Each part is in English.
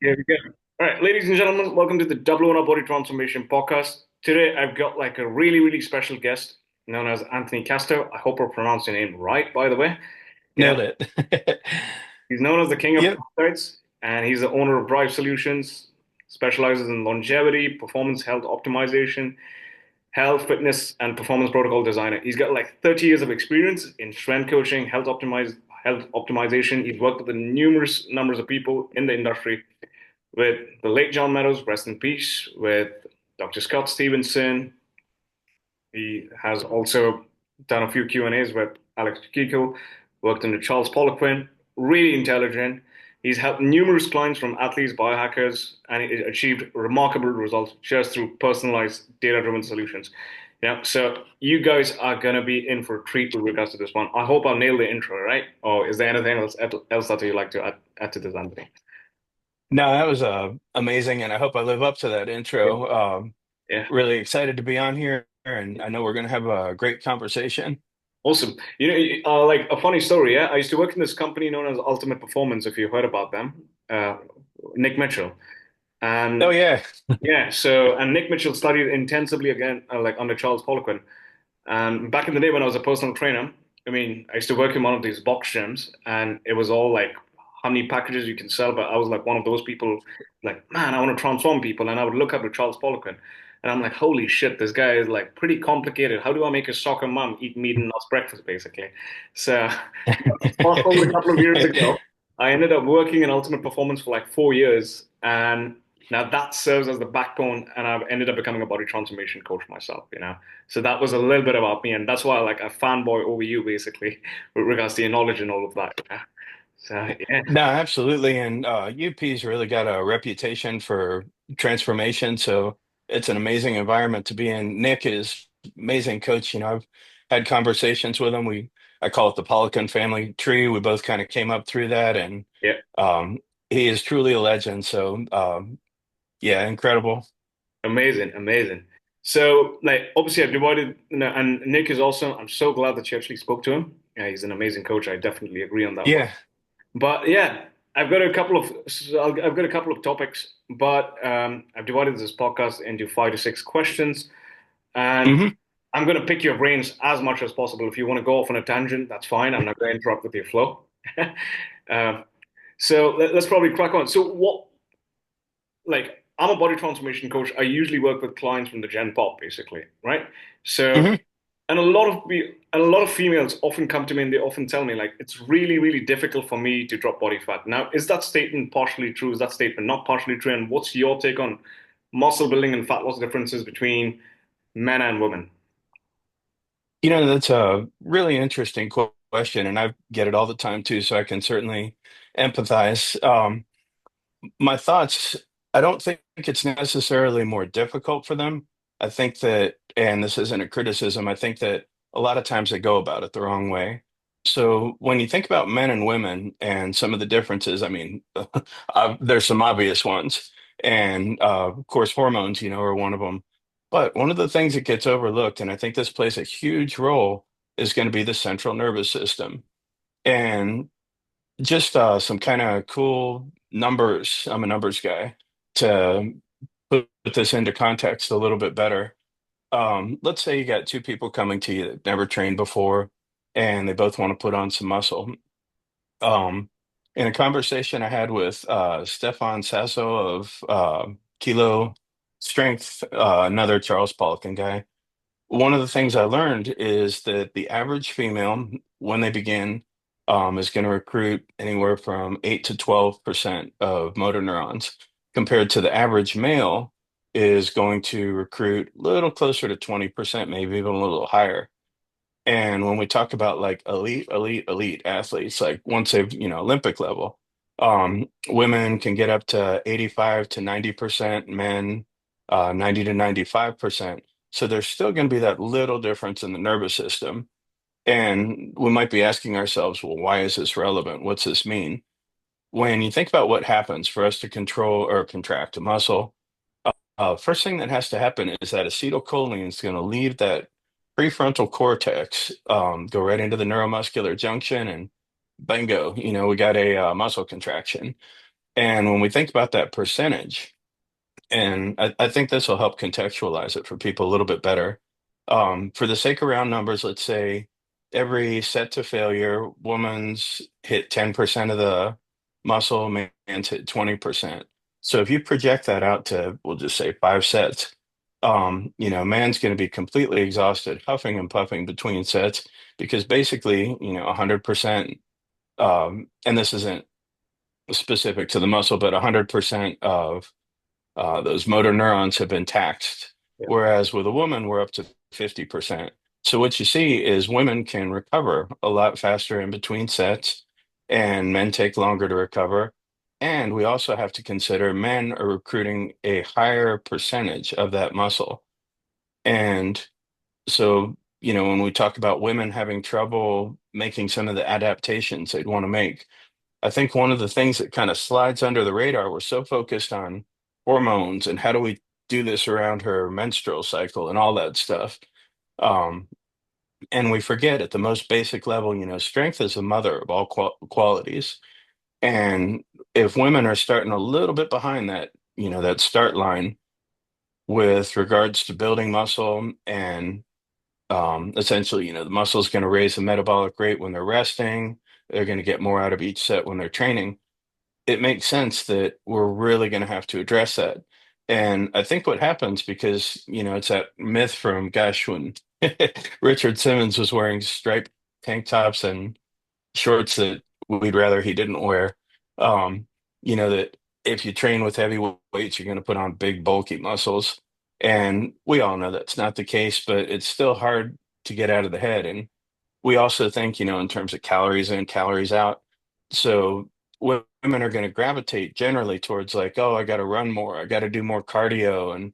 Here we go. All right, ladies and gentlemen, welcome to the Double Owner Body Transformation Podcast. Today, I've got like a really special guest known as Anthony Castore. I hope I pronounced your name right, by the way. Yeah, Nailed it. he's known as the king of Yep. peptides, and he's the owner of Drive Solutions, specializes in longevity, performance, health optimization, health, fitness, and performance protocol designer. He's got like 30 years of experience in strength coaching, health optimization. He's worked with numerous numbers of people in the industry with the late John Meadows, rest in peace, with Dr. Scott Stevenson. He has also done a few Q&As with Alex Kiko, worked under Charles Poliquin, really intelligent. He's helped numerous clients from athletes, biohackers, and he achieved remarkable results just through personalized data-driven solutions. Yeah, so you guys are gonna be in for a treat with regards to this one. I hope I nailed the intro, right? Or is there anything else that you'd like to add to this, Anthony? No, that was amazing, and I hope I live up to that Yeah. intro. Yeah. Really excited to be on here, and I know we're going to have a great conversation. Awesome. Like a funny story, yeah. I used to work in this company known as Ultimate Performance, if you heard about them. Uh, Nick Mitchell. Oh And yeah. yeah, and Nick Mitchell studied intensively again, like under Charles Poliquin. And back in the day when I was a personal trainer, I mean, I used to work in one of these box gyms, and it was all like how many packages you can sell. But I was like one of those people, like, man, I want to transform people. And I would look up to Charles Poliquin, and I'm like, holy shit, this guy is like pretty complicated. How do I make a soccer mom eat meat and not breakfast, basically? So, fast forward a couple of years ago, I ended up working in Ultimate Performance for like 4 years, and now that serves as the backbone, and I've ended up becoming a body transformation coach myself. So that was a little bit about me, and that's why like I fanboy over you basically with regards to your knowledge and all of that. Yeah. So yeah, No, absolutely, and UP's really got a reputation for transformation, so it's an amazing environment to be in. Nick is amazing coach. I've had conversations with him. I call it the Polican family tree. We both kind of came up through that, and yeah, um, he is truly a legend. So yeah, incredible. amazing. So like obviously I've divided, and Nick is also. I'm so glad that you actually spoke to him. Yeah, he's an amazing coach. I definitely agree on that one. Yeah. But yeah, I've got a couple of topics, but I've divided this podcast into 5 to 6 questions, and Hmm. I'm going to pick your brains as much as possible. If you want to go off on a tangent, that's fine. I'm not going to interrupt with your flow. Um, so let's probably crack on. So like, I'm a body transformation coach. I usually work with clients from the Gen Pop, basically, right? So Hmm. and a lot of females often come to me and they often tell me like it's really difficult for me to drop body fat. Now, is that statement partially true? Is that statement not partially true? And what's your take on muscle building and fat loss differences between men and women? That's a really interesting question, and I get it all the time too, so I can certainly empathize. My thoughts, I don't think it's necessarily more difficult for them. I think that, and this isn't a criticism, I think that a lot of times they go about it the wrong way. So when you think about men and women and some of the differences, I mean, there's some obvious ones. And of course, hormones, are one of them. But one of the things that gets overlooked, and I think this plays a huge role, is going to be the central nervous system. And just some kind of cool numbers. I'm a numbers guy to put this into context a little bit better. Let's say you got two people coming to you that never trained before, and they both want to put on some muscle. Um, in a conversation I had with Stefan Sasso of Kilo Strength, another Charles Poliquin guy, one of the things I learned is that the average female, when they begin, is going to recruit anywhere from 8 to 12% of motor neurons, compared to the average male is going to recruit a little closer to 20%, maybe even a little higher. And when we talk about like elite athletes, like once they've, Olympic level, women can get up to 85 to 90%, men 90 to 95%. So there's still going to be that little difference in the nervous system. And we might be asking ourselves, well, why is this relevant? What's this mean? When you think about what happens for us to control or contract a muscle, first thing that has to happen is that acetylcholine is going to leave that prefrontal cortex, go right into the neuromuscular junction, and bingo, we got a muscle contraction. And when we think about that percentage, and I think this will help contextualize it for people a little bit better. For the sake of round numbers, let's say every set to failure, woman's hit 10% of the muscle, man's hit 20%. So if you project that out to, we'll just say 5 sets, man's going to be completely exhausted, huffing and puffing between sets because basically, 100%, and this isn't specific to the muscle, but 100% of those motor neurons have been taxed. Yeah. Whereas with a woman, we're up to 50%. So what you see is women can recover a lot faster in between sets, and men take longer to recover. And we also have to consider men are recruiting a higher percentage of that muscle. And so, when we talk about women having trouble making some of the adaptations they'd want to make, I think one of the things that kind of slides under the radar, we're so focused on hormones and how do we do this around her menstrual cycle and all that stuff. Um, and we forget at the most basic level, strength is the mother of all qualities. And if women are starting a little bit behind that, that start line with regards to building muscle and essentially, the muscle is going to raise the metabolic rate when they're resting. They're going to get more out of each set when they're training. It makes sense that we're really going to have to address that. And I think what happens because, it's that myth from, gosh, when Richard Simmons was wearing striped tank tops and shorts that we'd rather he didn't wear, um, that if you train with heavy weights, you're going to put on big, bulky muscles. And we all know that's not the case, but it's still hard to get out of the head. And we also think, in terms of calories in, calories out. So women are going to gravitate generally towards like, oh, I got to run more, I got to do more cardio and,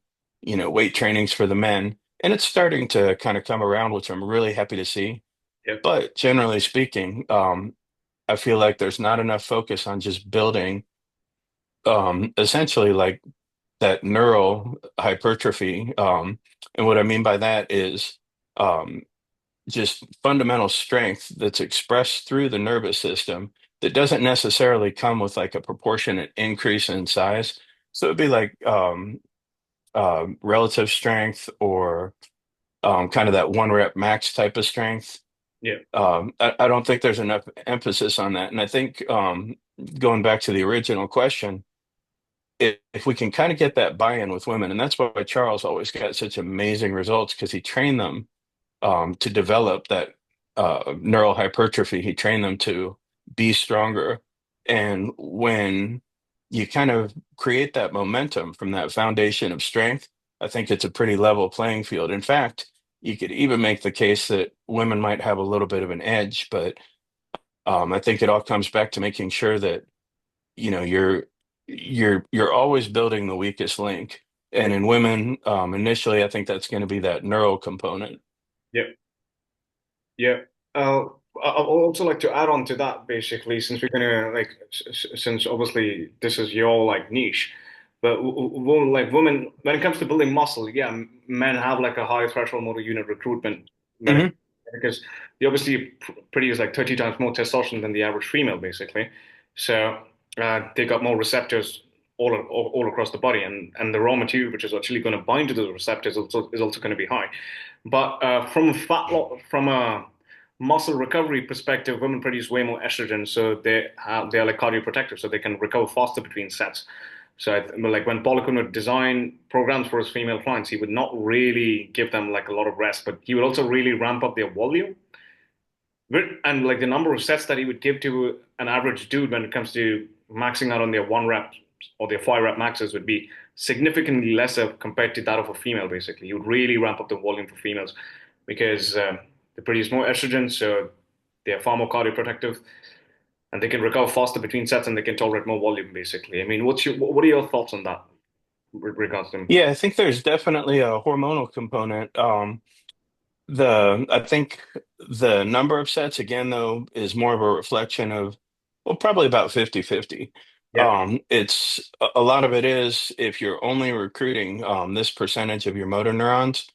weight trainings for the men. And it's starting to kind of come around, which I'm really happy to see. Yeah. But generally speaking, I feel like there's not enough focus on just building essentially like that neural hypertrophy. And what I mean by that is um, just fundamental strength that's expressed through the nervous system that doesn't necessarily come with like a proportionate increase in size. So it'd be like relative strength or kind of that one rep max type of strength. Yeah. I don't think there's enough emphasis on that. And I think going back to the original question, if we can kind of get that buy-in with women, and that's why Charles always got such amazing results because he trained them to develop that neural hypertrophy. He trained them to be stronger. And when you kind of create that momentum from that foundation of strength, I think it's a pretty level playing field. In fact, you could even make the case that women might have a little bit of an edge, but I think it all comes back to making sure that you're always building the weakest link. Yeah. And in women, initially, I think that's going to be that neural component. Yeah. Yeah. Uh, I'd also like to add on to that, basically, since we're gonna like, since obviously this is your like niche, but like women, when it comes to building muscle, yeah, men have like a high threshold motor unit recruitment when it, Hmm. because they obviously produce like 30 times more testosterone than the average female, basically. So they got more receptors all across the body, and the raw material which is actually going to bind to those receptors is also going to be high. But from a muscle recovery perspective, women produce way more estrogen, so they're like cardioprotective, so they can recover faster between sets. So like when Paul would design programs for his female clients, he would not really give them like a lot of rest, but he would also really ramp up their volume. And like the number of sets that he would give to an average dude when it comes to maxing out on their 1 rep or their 5 rep maxes would be significantly lesser compared to that of a female, basically. He would really ramp up the volume for females because they produce more estrogen, so they're far more cardioprotective and they can recover faster between sets and they can tolerate more volume, basically. I mean, what are your thoughts on that with regards to them? Yeah, I think there's definitely a hormonal component. I think the number of sets, again, though, is more of a reflection of, well, probably about 50-50. Yeah, It's a lot of it is if you're only recruiting this percentage of your motor neurons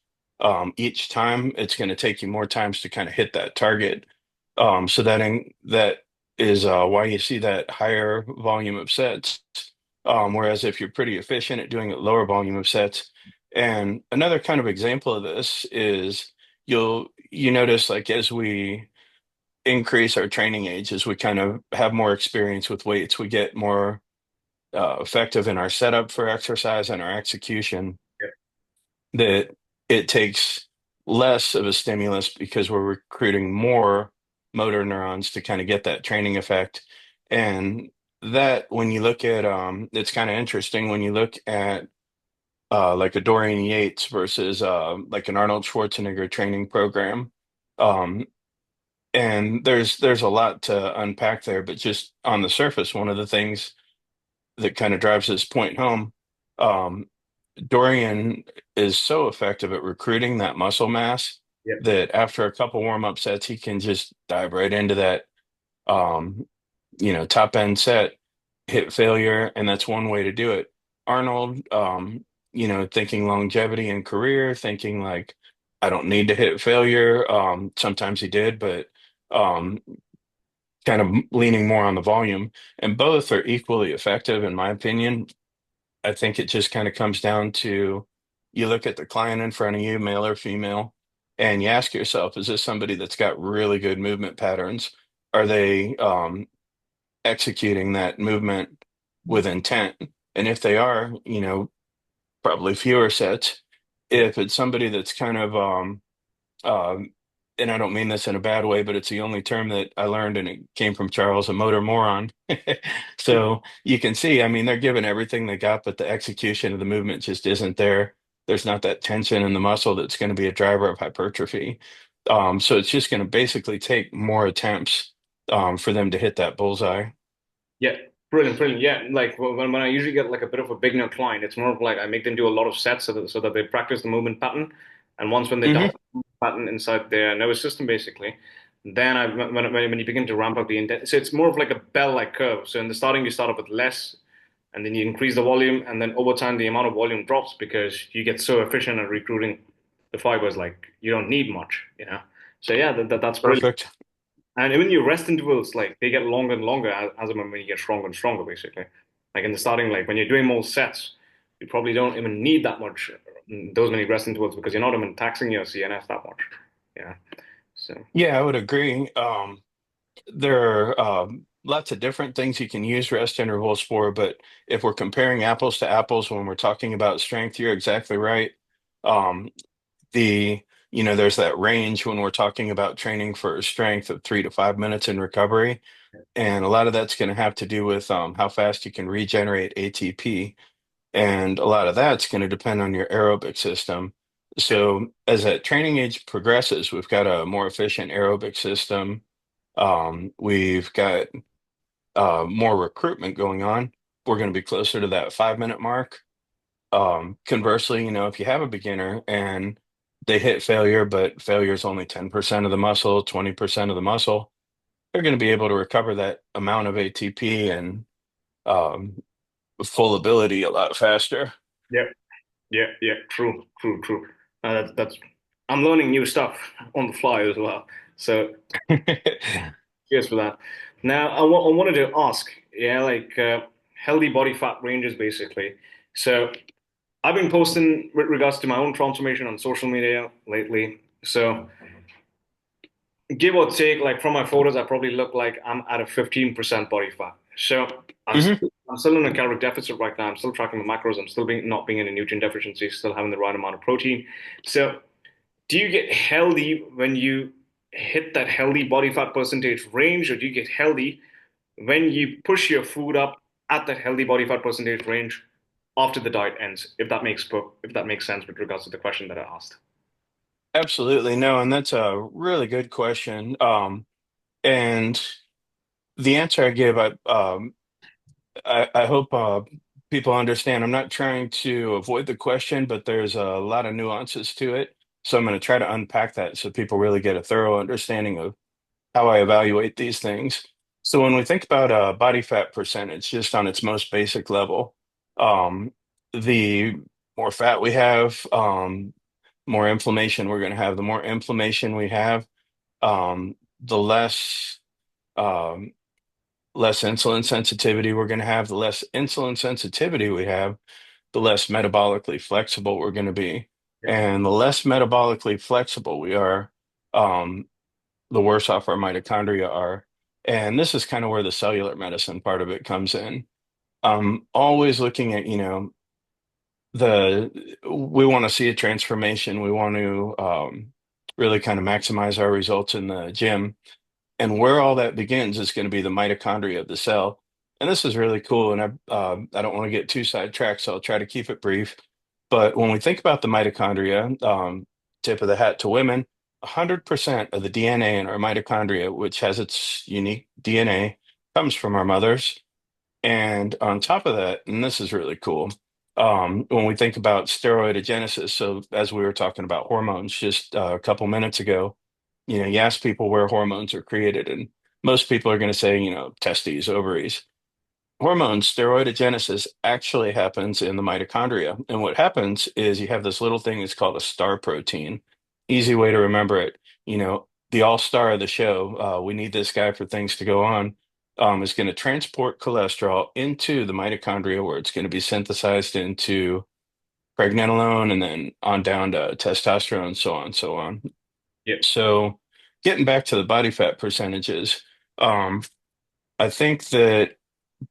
each time, it's going to take you more times to kind of hit that target. So that is why you see that higher volume of sets. Whereas if you're pretty efficient at doing it lower volume of sets. And another kind of example of this is you notice like as we increase our training age, as we kind of have more experience with weights, we get more effective in our setup for exercise and our execution, Yeah. that it takes less of a stimulus because we're recruiting more motor neurons to kind of get that training effect. And that when you look at it's kind of interesting when you look at like a Dorian Yates versus like an Arnold Schwarzenegger training program. Um, and there's a lot to unpack there, but just on the surface, one of the things that kind of drives this point home, um, Dorian is so effective at recruiting that muscle mass Yeah. that after a couple warm-up sets, he can just dive right into that, um, top end set, hit failure, and that's one way to do it. Arnold, thinking longevity in career, thinking like, I don't need to hit failure. Sometimes he did, but um, kind of leaning more on the volume, and both are equally effective in my opinion. I think it just kind of comes down to you look at the client in front of you, male or female, and you ask yourself, is this somebody that's got really good movement patterns? Are they executing that movement with intent? And if they are, probably fewer sets. If it's somebody that's kind of um, and I don't mean this in a bad way, but it's the only term that I learned, and it came from Charles, a motor moron. So you can see, I mean, they're giving everything they got, but the execution of the movement just isn't there. There's not that tension in the muscle that's going to be a driver of hypertrophy. So it's just going to basically take more attempts for them to hit that bullseye. Yeah, brilliant, brilliant. Yeah, like when I usually get like a bit of a beginner client, it's more of like I make them do a lot of sets so that they practice the movement pattern, and once when they Hmm. develop the movement pattern inside their nervous system, basically, then when you begin to ramp up the intent, so it's more of like a bell-like curve. So in the starting, you start off with less, and then you increase the volume, and then over time, the amount of volume drops because you get so efficient at recruiting the fibers, like you don't need much, you know. So yeah, that's brilliant. Perfect. And even your rest intervals, like they get longer and longer as and when you get stronger and stronger, basically. Like in the starting, like when you're doing more sets, you probably don't even need that much, those many rest intervals because you're not even taxing your CNS that much. Yeah. So Yeah, I would agree. There are lots of different things you can use rest intervals for, but if we're comparing apples to apples when we're talking about strength, you're exactly right. Um, the, there's that range when we're talking about training for strength of 3 to 5 minutes in recovery. And a lot of that's going to have to do with how fast you can regenerate ATP. And a lot of that's going to depend on your aerobic system. yeah, So as that training age progresses, we've got a more efficient aerobic system. We've got more recruitment going on. We're going to be closer to that 5 minute mark. Conversely, if you have a beginner and they hit failure, but failure is only 10% of the muscle, 20% of the muscle, they're going to be able to recover that amount of ATP and um, full ability a lot faster. yeah, yeah, yeah. True, true, true. That's I'm learning new stuff on the fly as well. So cheers for that. Now I wanted to ask, yeah, like healthy body fat ranges basically. So I've been posting with regards to my own transformation on social media lately. So give or take, like from my photos, I probably look like I'm at a 15% body fat. So Mhm. I'm still in a caloric deficit right now. I'm still tracking the macros. I'm still being not being in a nutrient deficiency, still having the right amount of protein. So do you get healthy when you hit that healthy body fat percentage range, or do you get healthy when you push your food up at that healthy body fat percentage range after the diet ends? If that makes sense with regards to the question that I asked. Absolutely. No, and that's a really good question. And the answer I give, I hope people understand. I'm not trying to avoid the question, but there's a lot of nuances to it. So I'm going to try to unpack that so people really get a thorough understanding of how I evaluate these things. So when we think about body fat percentage, just on its most basic level, um, the more fat we have, more inflammation we're going to have. The more inflammation we have, the less. Um, less insulin sensitivity we're going to have. The less insulin sensitivity we have, the less metabolically flexible we're going to be. Yeah. And the less metabolically flexible we are, um, the worse off our mitochondria are. And this is kind of where the cellular medicine part of it comes in. Always looking at, we want to see a transformation. We want to really kind of maximize our results in the gym. And where all that begins is going to be the mitochondria of the cell. And this is really cool. And I don't want to get too sidetracked, so I'll try to keep it brief. But when we think about the mitochondria, tip of the hat to women, 100% of the DNA in our mitochondria, which has its unique DNA, comes from our mothers. And on top of that, and this is really cool, when we think about steroidogenesis, so as we were talking about hormones just a couple minutes ago, you ask people where hormones are created, and most people are going to say, testes, ovaries. Hormones, steroidogenesis actually happens in the mitochondria. And what happens is you have this little thing that's called a star protein. Easy way to remember it, the all-star of the show, we need this guy for things to go on, is going to transport cholesterol into the mitochondria where it's going to be synthesized into pregnenolone and then on down to testosterone, so on, so on. Yeah. So getting back to the body fat percentages, um, I think that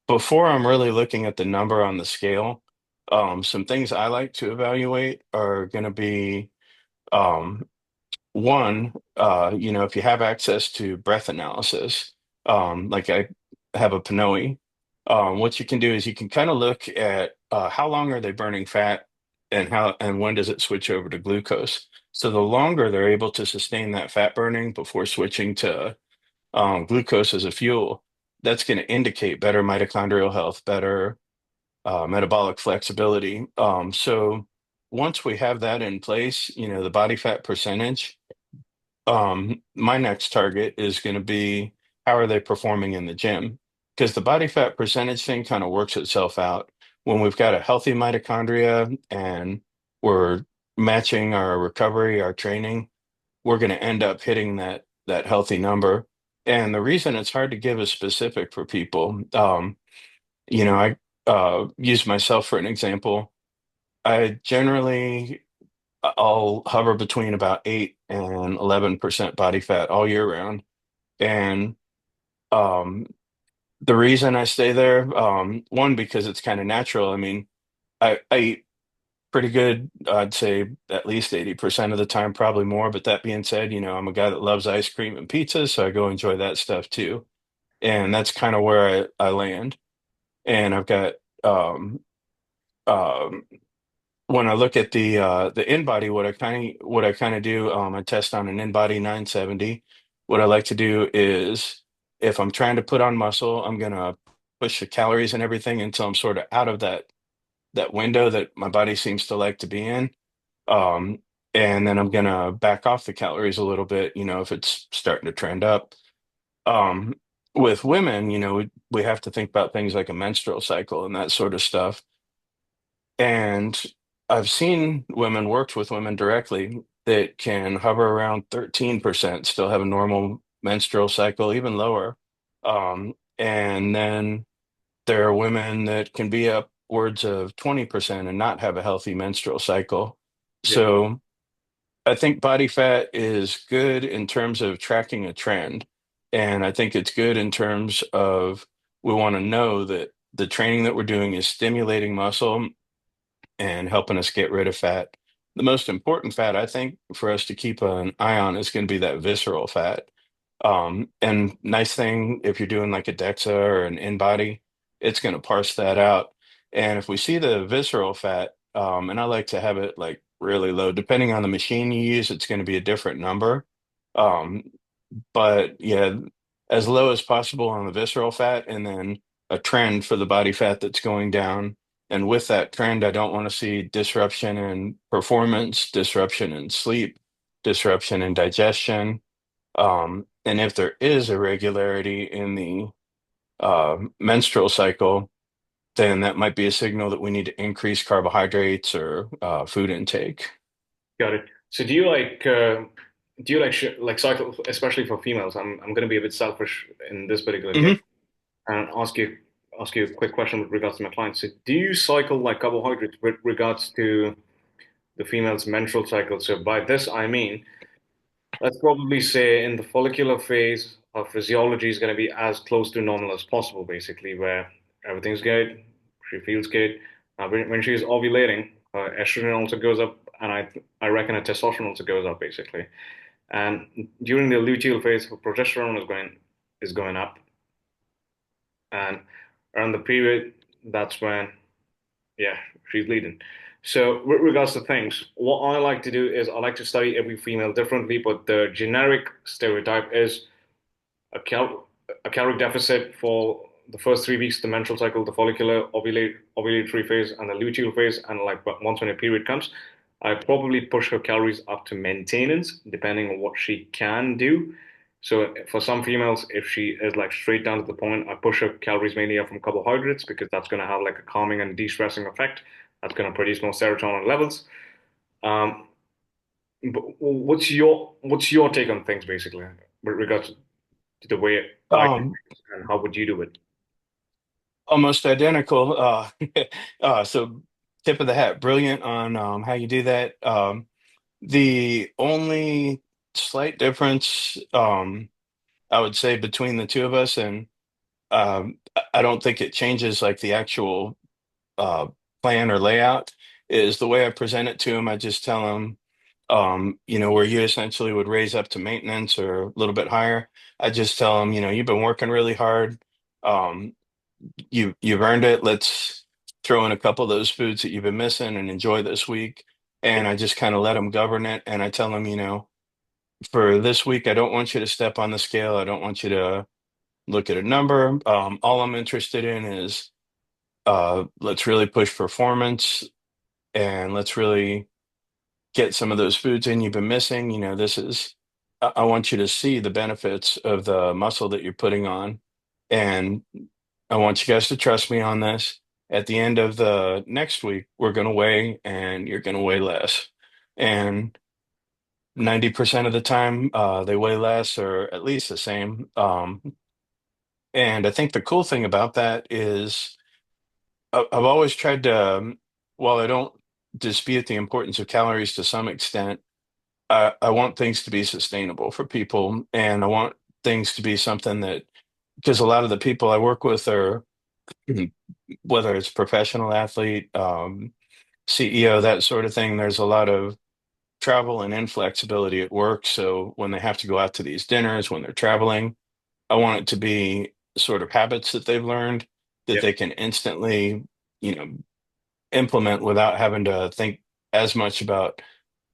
before I'm really looking at the number on the scale, some things I like to evaluate are going to be one, if you have access to breath analysis, like I have a Pinoy, what you can do is you can kind of look at how long are they burning fat and how and when does it switch over to glucose. So the longer they're able to sustain that fat burning before switching to glucose as a fuel, that's going to indicate better mitochondrial health, better metabolic flexibility. So once we have that in place, the body fat percentage, my next target is going to be how are they performing in the gym? Because the body fat percentage thing kind of works itself out. When we've got a healthy mitochondria and we're matching our recovery, our training, we're going to end up hitting that healthy number. And the reason it's hard to give a specific for people, I use myself for an example. I generally I'll hover between about 8 and 11% body fat all year round. And um, the reason I stay there, one, because it's kind of natural. I mean, I eat pretty good, I'd say at least 80% of the time, probably more. But that being said, I'm a guy that loves ice cream and pizza, so I go enjoy that stuff too. And that's kind of where I land. And I've got um, um, when I look at the in body, what I kind of do, I test on an in body 970. What I like to do is if I'm trying to put on muscle, I'm gonna push the calories and everything until I'm sort of out of that window that my body seems to like to be in. Um, and then I'm gonna back off the calories a little bit, if it's starting to trend up. Um, with women, we have to think about things like a menstrual cycle and that sort of stuff. And I've seen women, worked with women directly that can hover around 13%, still have a normal menstrual cycle, even lower. And then there are women that can be upwards of 20% and not have a healthy menstrual cycle. Yeah. So I think body fat is good in terms of tracking a trend. And I think it's good in terms of we want to know that the training that we're doing is stimulating muscle and helping us get rid of fat. The most important fat, I think, for us to keep an eye on is going to be that visceral fat. And nice thing, if you're doing like a DEXA or an in-body, it's going to parse that out. And if we see the visceral fat, and I like to have it like really low, depending on the machine you use, it's going to be a different number. Um, but yeah, as low as possible on the visceral fat, and then a trend for the body fat that's going down. And with that trend, I don't want to see disruption in performance, disruption in sleep, disruption in digestion. And if there is irregularity in the menstrual cycle, then that might be a signal that we need to increase carbohydrates or food intake. Got it. So do you like cycle, especially for females? I'm going to be a bit selfish in this particular case. Hmm. and ask you a quick question with regards to my clients. So, do you cycle like carbohydrates with regards to the female's menstrual cycle? So, by this I mean, let's probably say in the follicular phase, her physiology is going to be as close to normal as possible, basically, where everything's good, she feels good. When she's ovulating, her estrogen also goes up, and I reckon her testosterone also goes up, basically. And during the luteal phase, her progesterone is going up, and around the period, that's when, yeah, she's bleeding. So with regards to things, what I like to do is I like to study every female differently, but the generic stereotype is a a caloric deficit for the first 3 weeks of the menstrual cycle, the follicular ovulatory phase, and the luteal phase, and like once when a period comes, I probably push her calories up to maintenance, depending on what she can do. So for some females, if she is like straight down to the point, I push her calories mainly up from carbohydrates because that's going to have like a calming and de-stressing effect. That's going to produce more serotonin levels. Um, but what's your take on things basically with regards to the way I do Um, things, and how would you do it? Almost identical. So tip of the hat, brilliant on how you do that. The only slight difference, I would say, between the two of us, and I don't think it changes like the actual uh, plan or layout, is the way I present it to him. I just tell him, where you essentially would raise up to maintenance or a little bit higher. I just tell him, you've been working really hard. Um, you've earned it. Let's throw in a couple of those foods that you've been missing and enjoy this week. Yeah, And I just kind of let them govern it. And I tell them, for this week, I don't want you to step on the scale. I don't want you to look at a number. All I'm interested in is let's really push performance and let's really get some of those foods in you've been missing. I want you to see the benefits of the muscle that you're putting on. And I want you guys to trust me on this. At the end of the next week, we're going to weigh and you're going to weigh less. And 90% of the time, they weigh less or at least the same. And I think the cool thing about that is I've always tried to, while I don't dispute the importance of calories to some extent, I want things to be sustainable for people. And I want things to be something that, because a lot of the people I work with are, whether it's professional athlete, CEO, that sort of thing, there's a lot of travel and inflexibility at work. So when they have to go out to these dinners, when they're traveling, I want it to be sort of habits that they've learned that yeah, they can instantly, you know, implement without having to think as much about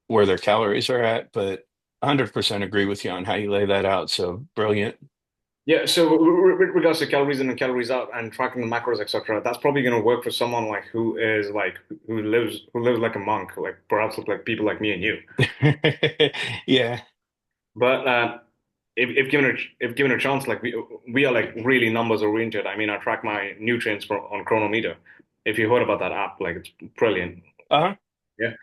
where their calories are at. But 100% agree with you on how you lay that out. So brilliant. yeah. So with regards to calories in and calories out and tracking the macros, etc., that's probably going to work for someone like who lives like a monk, like perhaps like people like me and you. Yeah. But if given a chance, like we are like really numbers oriented. I mean, I track my nutrients on Chronometer. If you heard about that app, like it's brilliant. Uh-huh. Yeah.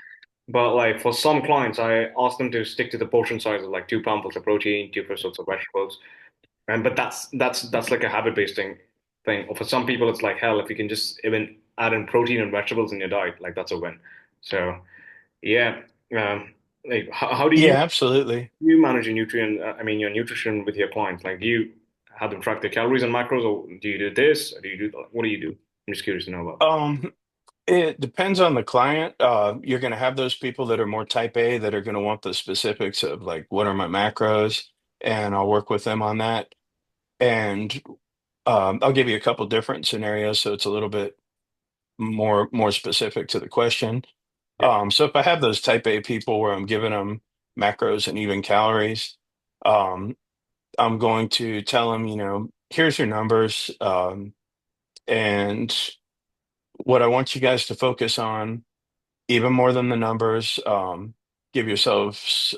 But like for some clients, I ask them to stick to the portion size of like 2 pounds of protein, two sorts of vegetables, and but that's like a habit-based thing. Or for some people, it's like hell if you can just even add in protein and vegetables in your diet, like that's a win. So yeah, like how do you Yeah, absolutely. you manage your your nutrition with your clients? Like, do you have them track their calories and macros, or do you do this, or do you do what do you do? I'm just curious to know about. Um, it depends on the client. You're going to have those people that are more type A that are going to want the specifics of like, what are my macros? And I'll work with them on that. And I'll give you a couple different scenarios so it's a little bit more specific to the question. Yeah, So if I have those type A people where I'm giving them macros and even calories, um, I'm going to tell them, here's your numbers, and what I want you guys to focus on, even more than the numbers. Give yourselves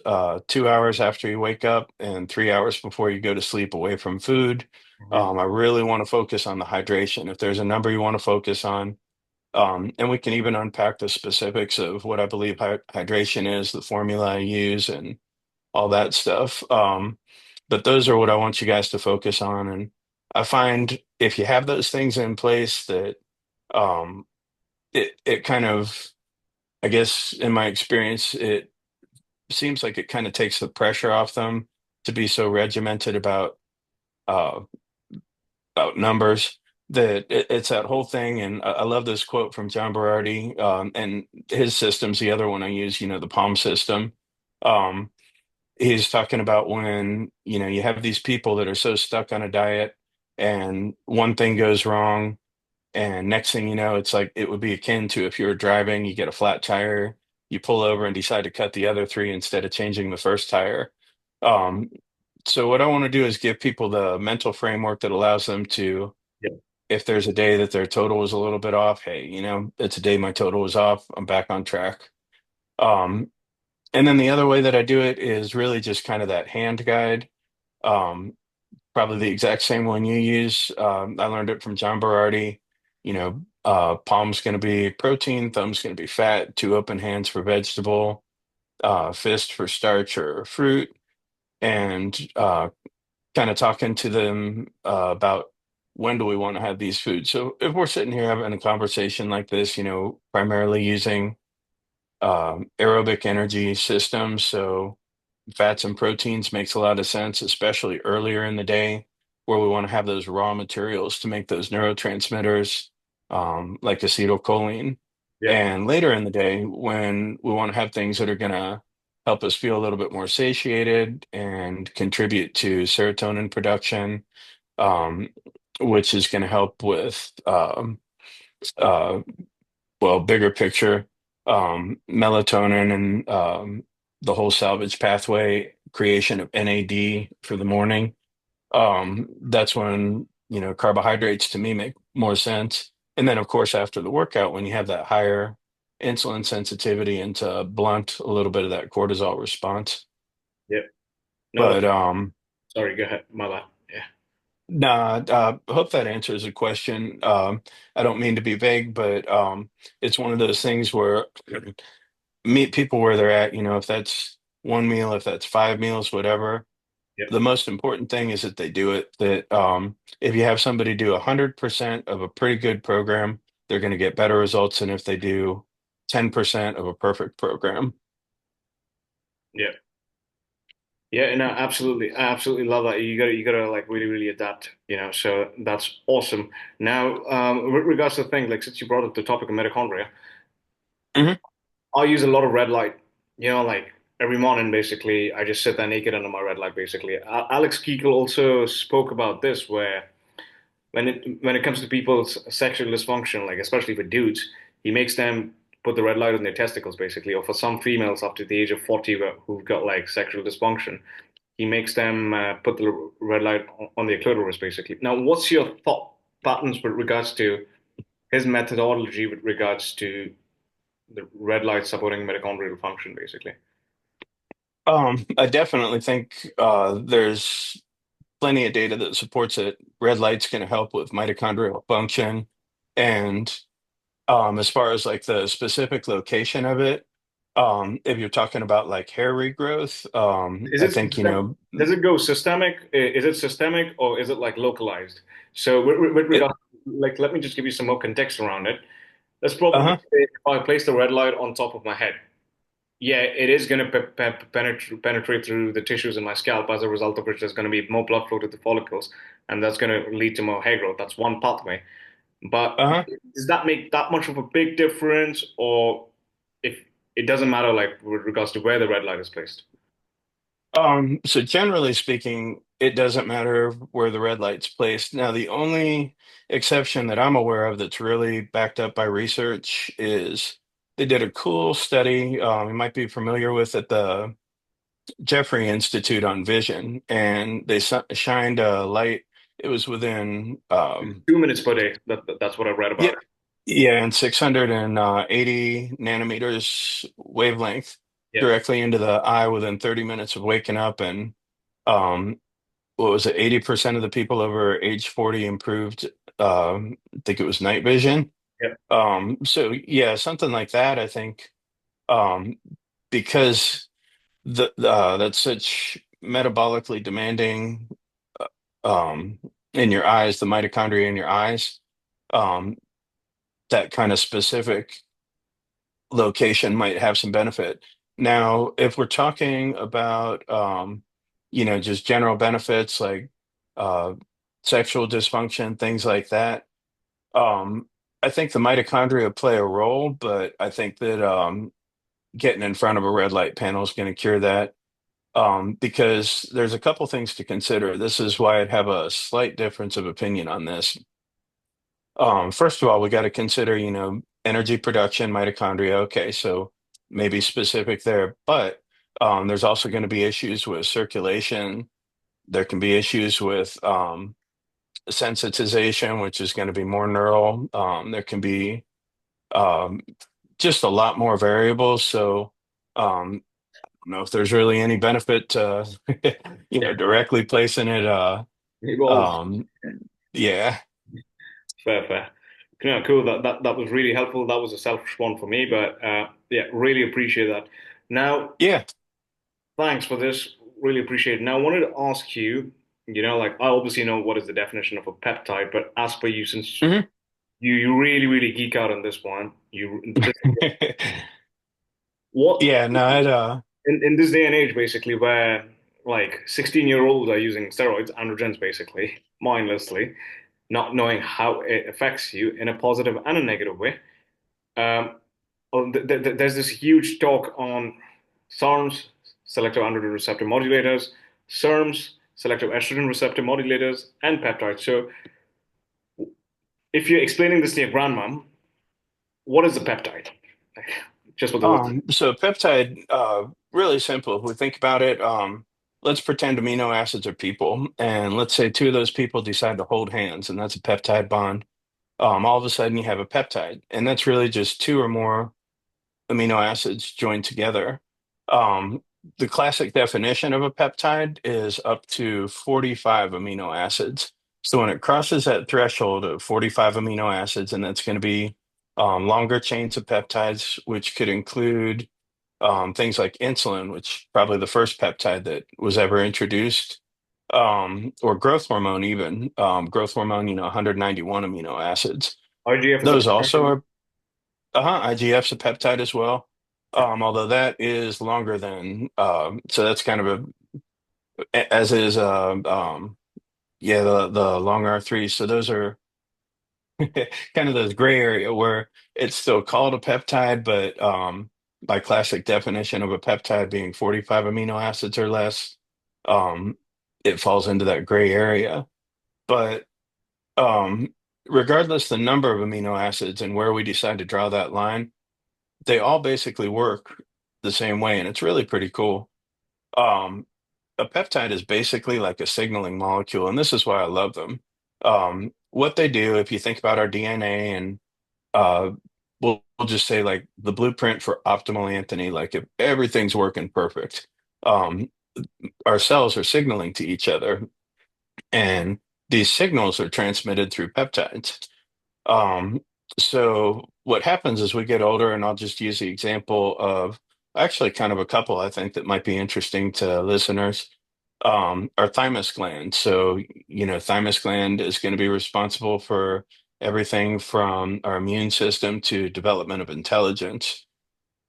2 hours after you wake up and 3 hours before you go to sleep away from food. mhm. I really want to focus on the hydration. If there's a number you want to focus on, and we can even unpack the specifics of what I believe hydration is, the formula I use, and all that stuff. But those are what I want you guys to focus on. And I find if you have those things in place that um, it kind of, I guess in my experience, it seems like it kind of takes the pressure off them to be so regimented uh, about numbers. That it's that whole thing, and I love this quote from John Berardi, and his system's the other one I use. The Palm system. Um, he's talking about when you have these people that are so stuck on a diet, and one thing goes wrong, and next thing you know, it's like it would be akin to if you were driving, you get a flat tire, you pull over and decide to cut the other three instead of changing the first tire. Um, so what I want to do is give people the mental framework that allows them to, Yep. if there's a day that their total is a little bit off, hey, it's a day my total was off, I'm back on track. Um, and then the other way that I do it is really just kind of that hand guide. Um, Probably the exact same one you use. I learned it from John Berardi. Palm's going to be protein, thumb's going to be fat, two open hands for vegetable, fist for starch or fruit, and kind of talking to them about when do we want to have these foods. So if we're sitting here having a conversation like this, primarily using aerobic energy systems, so fats and proteins makes a lot of sense, especially earlier in the day where we want to have those raw materials to make those neurotransmitters like acetylcholine. Yep. And later in the day, when we want to have things that are going to help us feel a little bit more satiated and contribute to serotonin production, um, which is going to help with uh, bigger picture, melatonin and the whole salvage pathway creation of NAD for the morning. That's when, carbohydrates to me make more sense. And then, of course, after the workout, when you have that higher insulin sensitivity and to blunt a little bit of that cortisol response. Yep. No, But sorry, go ahead. My bad. Yeah. nah, I hope that answers the question. I don't mean to be vague, but it's one of those things where meet people where they're at, if that's one meal, if that's five meals, whatever. Yep. The most important thing is that they do it. That if you have somebody do 100% of a pretty good program, they're going to get better results than if they do 10% of a perfect program. Yep. Yeah, no, absolutely. I absolutely love that. You gotta like really, really adapt, so that's awesome. Now, with regards to the thing, like since you brought up the topic of mitochondria, Hmm. I use a lot of red light, like every morning basically, I just sit there naked under my red light basically. Alex Keekel also spoke about this where when it comes to people's sexual dysfunction, like especially for dudes, he makes them put the red light on their testicles basically, or for some females up to the age of 40 who've got like sexual dysfunction. He makes them put the red light on their clitoris, basically. Now, what's your thought patterns with regards to his methodology with regards to the red light supporting mitochondrial function, basically? I definitely think there's plenty of data that supports it. Red light's going to help with mitochondrial function, and as far as like the specific location of it, if you're talking about like hair regrowth, Is I it think, does it go systemic? Is it systemic or is it like localized? So with it, regard, like, let me just give you some more context around it. Let's probably uh-huh. say if I place the red light on top of my head. Yeah, it is going to penetrate through the tissues in my scalp, as a result of which there's going to be more blood flow to the follicles, and that's going to lead to more hair growth. That's one pathway. But Uh-huh. does that make that much of a big difference, or if it doesn't matter, like with regards to where the red light is placed? So generally speaking, it doesn't matter where the red light's placed. Now, the only exception that I'm aware of that's really backed up by research is they did a cool study, you might be familiar with at the Jeffrey Institute on Vision, and they shined a light. It was within 2 minutes per day. That's what I read yeah, about it. yeah, and 680 nanometers wavelength Yeah, directly into the eye within 30 minutes of waking up. And um, what was it? 80% of the people over age 40 improved, I think it was night vision. yeah, So yeah, something like that, I think, um, because that's such metabolically demanding. Um, in your eyes, the mitochondria in your eyes, um, that kind of specific location might have some benefit. Now, if we're talking about, just general benefits like uh, sexual dysfunction, things like that, um, I think the mitochondria play a role, but I think that getting in front of a red light panel is going to cure that. Because there's a couple things to consider. This is why I'd have a slight difference of opinion on this. First of all, we got to consider, energy production, mitochondria. Okay, so maybe specific there, but there's also going to be issues with circulation. There can be issues with sensitization, which is going to be more neural. There can be um, just a lot more variables. So, I don't know if there's really any benefit to, directly placing it. Evolve. Um, yeah, Fair, fair. Yeah, cool. That was really helpful. That was a selfish one for me, but yeah, really appreciate that. Now, yeah. thanks for this. Really appreciate it. Now, I wanted to ask you, like I obviously know what is the definition of a peptide, but as per you, since Mhm. you really, really geek out on this one, what Yeah, no, in this day and age, basically, where like 16-year-olds are using steroids, androgens, basically, mindlessly, not knowing how it affects you in a positive and a negative way. Um, there's this huge talk on SARMs, selective androgen receptor modulators, SERMs, selective estrogen receptor modulators, and peptides. So, if you're explaining this to your grandmom, what is a peptide? Just for the listeners. so peptide, really simple. If we think about it, let's pretend amino acids are people, and let's say two of those people decide to hold hands, and that's a peptide bond. All of a sudden you have a peptide, and that's really just two or more amino acids joined together. Um, the classic definition of a peptide is up to 45 amino acids. So when it crosses that threshold of 45 amino acids, and that's going to be longer chains of peptides, which could include things like insulin, which probably the first peptide that was ever introduced, or growth hormone, even growth hormone, 191 amino acids. IGF is a Those also peptide. are IGF's a peptide as well. Although that is longer than so that's kind of as is yeah, the long R3. So those are kind of those gray area where it's still called a peptide, but by classic definition of a peptide being 45 amino acids or less, um, it falls into that gray area. But um, regardless the number of amino acids and where we decide to draw that line, they all basically work the same way, and it's really pretty cool. Um, a peptide is basically like a signaling molecule, and this is why I love them. What they do, if you think about our DNA, and uh, we'll just say like the blueprint for optimal Anthony, like if everything's working perfect, um, our cells are signaling to each other, and these signals are transmitted through peptides. Um, so what happens as we get older, and I'll just use the example of actually kind of a couple I think that might be interesting to listeners. Our thymus gland. So, thymus gland is going to be responsible for everything from our immune system to development of intelligence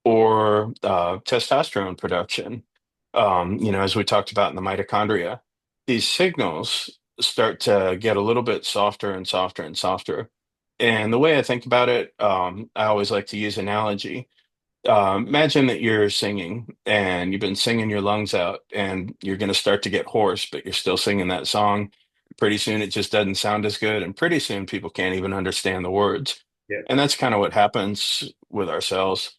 or testosterone production. As we talked about in the mitochondria, these signals start to get a little bit softer and softer and softer. And the way I think about it, I always like to use analogy. Imagine that you're singing and you've been singing your lungs out and you're going to start to get hoarse, but you're still singing that song. Pretty soon it just doesn't sound as good. And pretty soon people can't even understand the words. Yeah. And that's kind of what happens with our cells.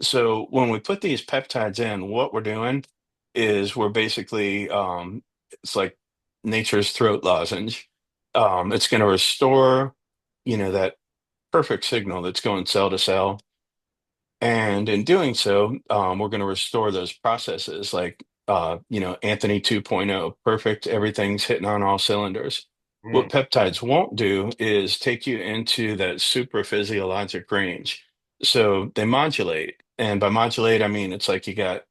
So when we put these peptides in, what we're doing is we're basically, it's like nature's throat lozenge. It's going to restore, that perfect signal that's going cell to cell. And in doing so, we're going to restore those processes like, Anthony 2.0, perfect, everything's hitting on all cylinders. What Mm. peptides won't do is take you into that super physiologic range. So they modulate. And by modulate, I mean it's like you got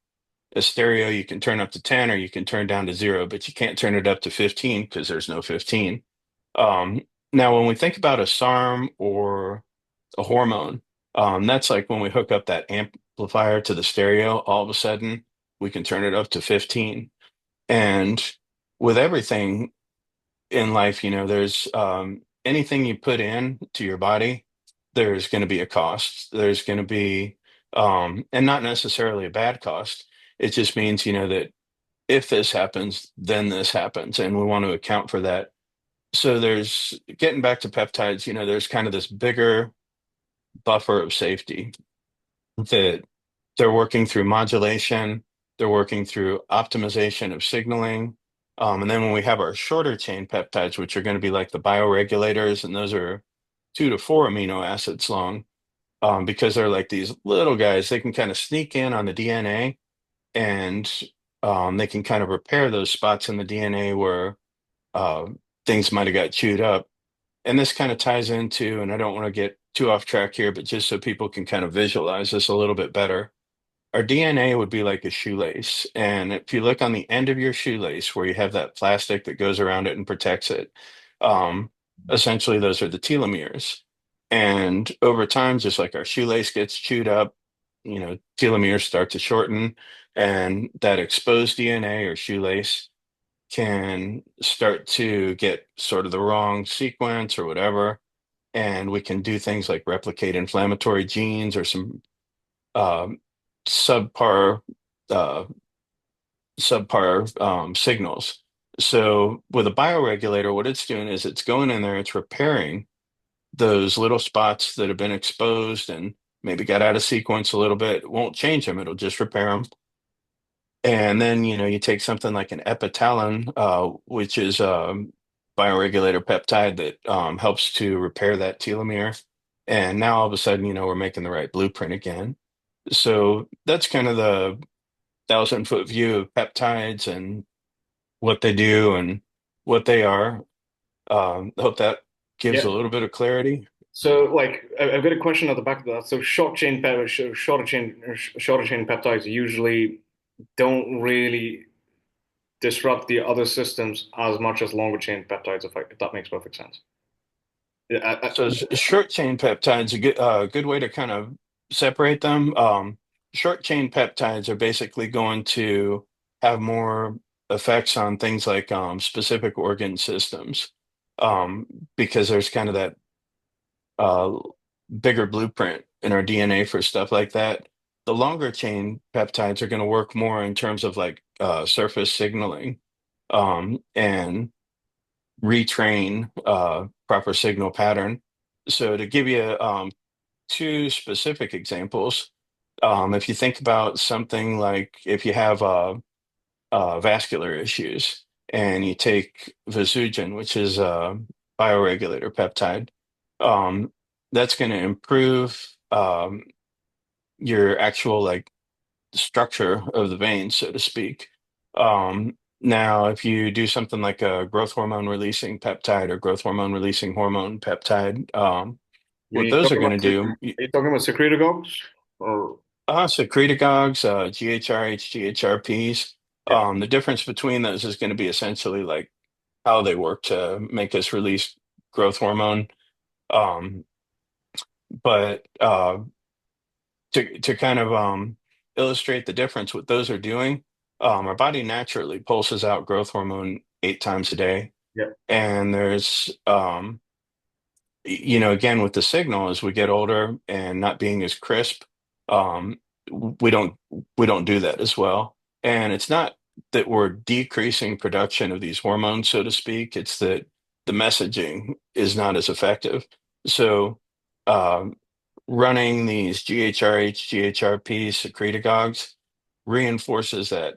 a stereo you can turn up to 10 or you can turn down to 0, but you can't turn it up to 15 because there's no 15. Um, Now, when we think about a SARM or a hormone, that's like when we hook up that amplifier to the stereo, all of a sudden we can turn it up to 15. And with everything in life, there's anything you put in to your body, there's going to be a cost. There's going to be, and not necessarily a bad cost. It just means, that if this happens, then this happens, and we want to account for that. So there's getting back to peptides, there's kind of this bigger buffer of safety that they're working through modulation, they're working through optimization of signaling. And then when we have our shorter chain peptides, which are going to be like the bioregulators, and those are 2 to 4 amino acids long, because they're like these little guys, they can kind of sneak in on the DNA and they can kind of repair those spots in the DNA where uh, things might have got chewed up. And this kind of ties into, and I don't want to get too off track here, but just so people can kind of visualize this a little bit better. Our DNA would be like a shoelace. And if you look on the end of your shoelace where you have that plastic that goes around it and protects it, um, essentially those are the telomeres. And over time, just like our shoelace gets chewed up, telomeres start to shorten, and that exposed DNA or shoelace can start to get sort of the wrong sequence or whatever. And we can do things like replicate inflammatory genes or some um, subpar uh, signals. So with a bioregulator, what it's doing is it's going in there, it's repairing those little spots that have been exposed and maybe got out of sequence a little bit. It won't change them, it'll just repair them. And then, you take something like an epitalin, which is a bioregulator peptide that helps to repair that telomere. And now all of a sudden, we're making the right blueprint again. So that's kind of the 1,000-foot view of peptides and what they do and what they are. I hope that gives Yeah. a little bit of clarity. So, like, I've got a question at the back of that. So, shorter chain peptides usually don't really disrupt the other systems as much as longer chain peptides, if that makes perfect sense. Yeah, So short chain peptides, a good way to kind of separate them. Short chain peptides are basically going to have more effects on things like specific organ systems, um, because there's kind of that uh, bigger blueprint in our DNA for stuff like that. The longer chain peptides are going to work more in terms of like surface signaling, and retrain proper signal pattern. So to give you two specific examples, if you think about something like if you have vascular issues and you take Visugen, which is a bioregulator peptide, um, that's going to improve your actual like structure of the vein, so to speak. Now, if you do something like a growth hormone releasing peptide or growth hormone releasing hormone peptide, what you those are talking going about to do, are you talking about secretagogues? Or secretagogues, GHRH, GHRPs, yeah, the difference between those is going to be essentially like how they work to make us release growth hormone. Um, but to kind of illustrate the difference, what those are doing, our body naturally pulses out growth hormone 8 times a day. yeah. And there's, again, with the signal, as we get older and not being as crisp, um, we don't we don't do that as well. And it's not that we're decreasing production of these hormones, so to speak. It's that the messaging is not as effective. So, um, running these GHRH, GHRP secretagogues reinforces that,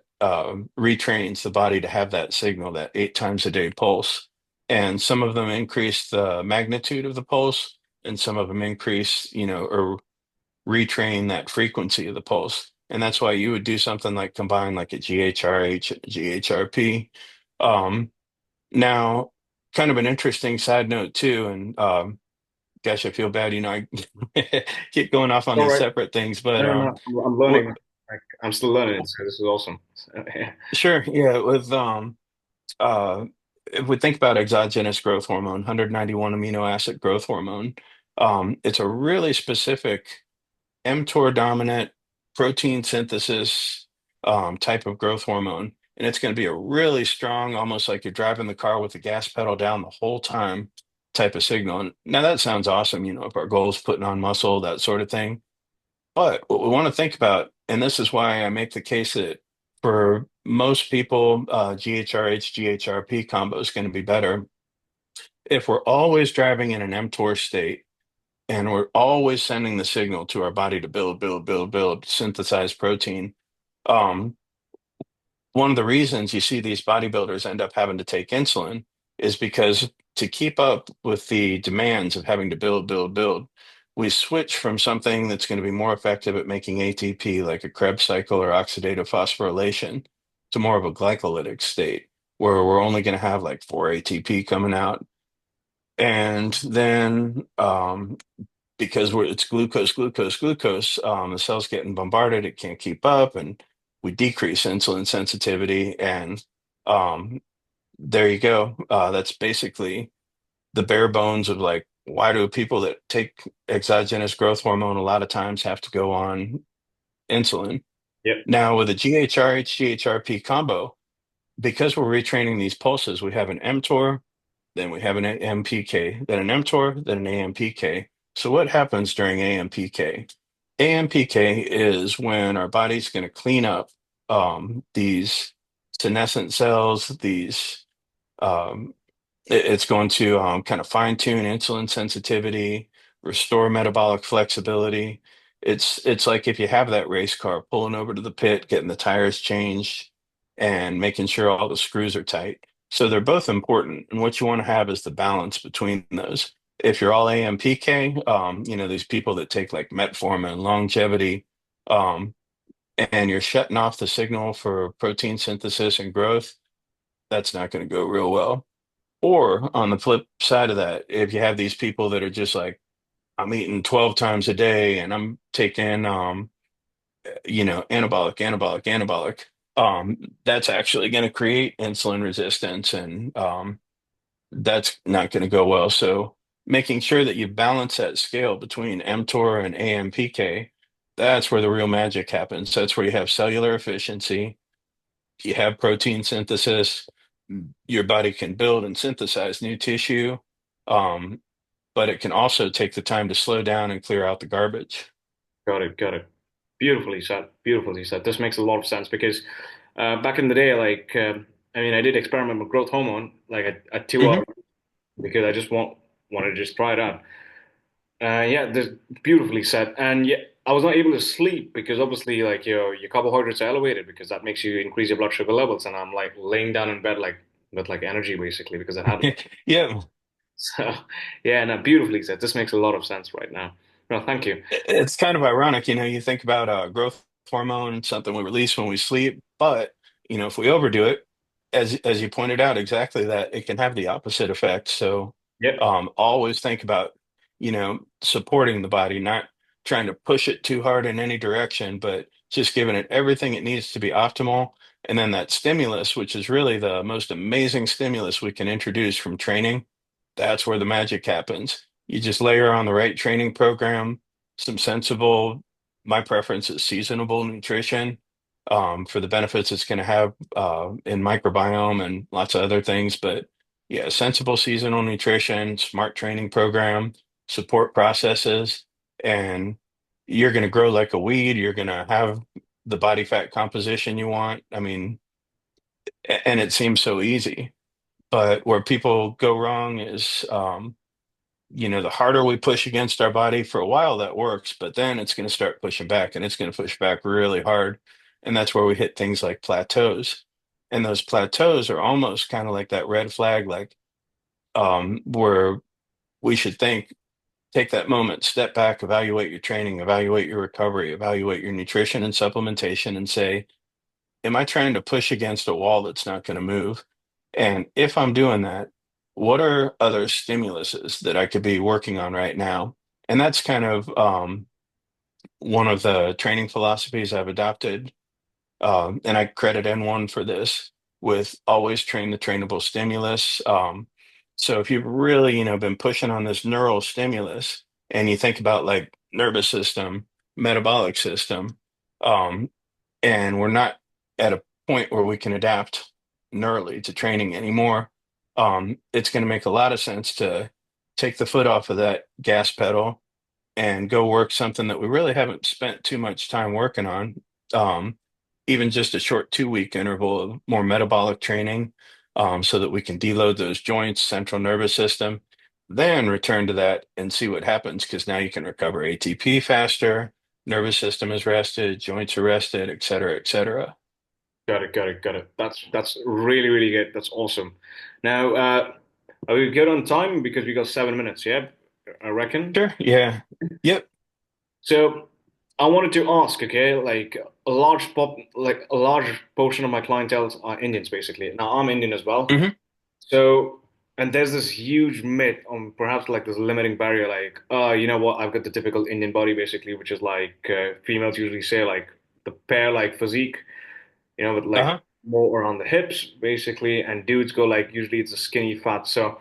retrains the body to have that signal, that 8 times a day pulse. And some of them increase the magnitude of the pulse, and some of them increase, or retrain that frequency of the pulse. And that's why you would do something like combine like a GHRH, GHRP. Um, Now, kind of an interesting side note too, and gosh, I feel bad, I keep going off on All these right. separate things, but No, no, no. I'm what, learning. Like, I'm still learning it, so this is awesome. So, yeah. sure, yeah, with uh if we think about exogenous growth hormone, 191 amino acid growth hormone, it's a really specific mTOR dominant protein synthesis type of growth hormone. And it's going to be a really strong, almost like you're driving the car with the gas pedal down the whole time type of signal. And now that sounds awesome, if our goal is putting on muscle, that sort of thing. But what we want to think about, and this is why I make the case that for most people, GHRH, GHRP combo is going to be better. If we're always driving in an mTOR state, and we're always sending the signal to our body to build, build, build, build, synthesize protein. Um, One of the reasons you see these bodybuilders end up having to take insulin is because to keep up with the demands of having to build, build, build, we switch from something that's going to be more effective at making ATP, like a Krebs cycle or oxidative phosphorylation, to more of a glycolytic state, where we're only going to have like 4 ATP coming out. And then because it's glucose, glucose, glucose, the cell's getting bombarded, it can't keep up, and we decrease insulin sensitivity. And um, there you go. That's basically the bare bones of like, why do people that take exogenous growth hormone a lot of times have to go on insulin? Yep. Now, with a GHRH, GHRP combo, because we're retraining these pulses, we have an mTOR, then we have an AMPK, then an mTOR, then an AMPK. So what happens during AMPK? AMPK is when our body's going to clean up these senescent cells, these um, it's going to kind of fine tune insulin sensitivity, restore metabolic flexibility. It's like if you have that race car pulling over to the pit, getting the tires changed, and making sure all the screws are tight. So they're both important, and what you want to have is the balance between those. If you're all AMPK, these people that take like metformin, longevity, um, and you're shutting off the signal for protein synthesis and growth, that's not going to go real well. Or on the flip side of that, if you have these people that are just like, I'm eating 12 times a day and I'm taking, anabolic, anabolic, anabolic, that's actually going to create insulin resistance and that's not going to go well. So making sure that you balance that scale between mTOR and AMPK, that's where the real magic happens. That's where you have cellular efficiency, you have protein synthesis, your body can build and synthesize new tissue, um, but it can also take the time to slow down and clear out the garbage. Got it. Got it. Beautifully said. Beautifully said. This makes a lot of sense because back in the day, like, I mean, I did experiment with growth hormone like at 2 hours Hmm. because I just wanted to just try it out. Yeah, this beautifully said. And yeah, I was not able to sleep because obviously, like, your carbohydrates are elevated because that makes you increase your blood sugar levels. And I'm like laying down in bed like with like energy basically because I had one. Yeah, So yeah, no, beautifully said. This makes a lot of sense right now. No, thank you. it's kind of ironic, you think about growth hormone, something we release when we sleep, but if we overdo it, as you pointed out, exactly that, it can have the opposite effect. So Yep. always think about, supporting the body, not trying to push it too hard in any direction, but just giving it everything it needs to be optimal. And then that stimulus, which is really the most amazing stimulus we can introduce from training, that's where the magic happens. You just layer on the right training program, some sensible, my preference is seasonable nutrition for the benefits it's going to have in microbiome and lots of other things. But yeah, sensible seasonal nutrition, smart training program, support processes, and you're going to grow like a weed. You're going to have the body fat composition you want. I mean, and it seems so easy. But where people go wrong is, the harder we push against our body for a while, that works, but then it's going to start pushing back and it's going to push back really hard. And that's where we hit things like plateaus. And those plateaus are almost kind of like that red flag, like where we should take that moment, step back, evaluate your training, evaluate your recovery, evaluate your nutrition and supplementation, and say, am I trying to push against a wall that's not going to move? And if I'm doing that, what are other stimuluses that I could be working on right now? And that's kind of one of the training philosophies I've adopted. And I credit N1 for this. with always train the trainable stimulus. So if you've really, been pushing on this neural stimulus and you think about like nervous system, metabolic system, um, and we're not at a point where we can adapt neurally to training anymore, it's going to make a lot of sense to take the foot off of that gas pedal and go work something that we really haven't spent too much time working on. Um, Even just a short 2 week interval of more metabolic training, so that we can deload those joints, central nervous system, then return to that and see what happens because now you can recover ATP faster, nervous system is rested, joints are rested, et cetera, et cetera. Got it, got it, got it. That's really, really good. That's awesome. Now, are we good on time? Because we got 7 minutes, yeah, I reckon. Sure. Yeah. Yep. So I wanted to ask, okay, like a large portion of my clientele are Indians, basically. Now I'm Indian as well. Hmm. So, and there's this huge myth on perhaps like this limiting barrier, like, you know what, I've got the typical Indian body, basically, which is like females usually say like the pear-like physique, with like Uh-huh. more around the hips, basically, and dudes go like usually it's a skinny fat. So,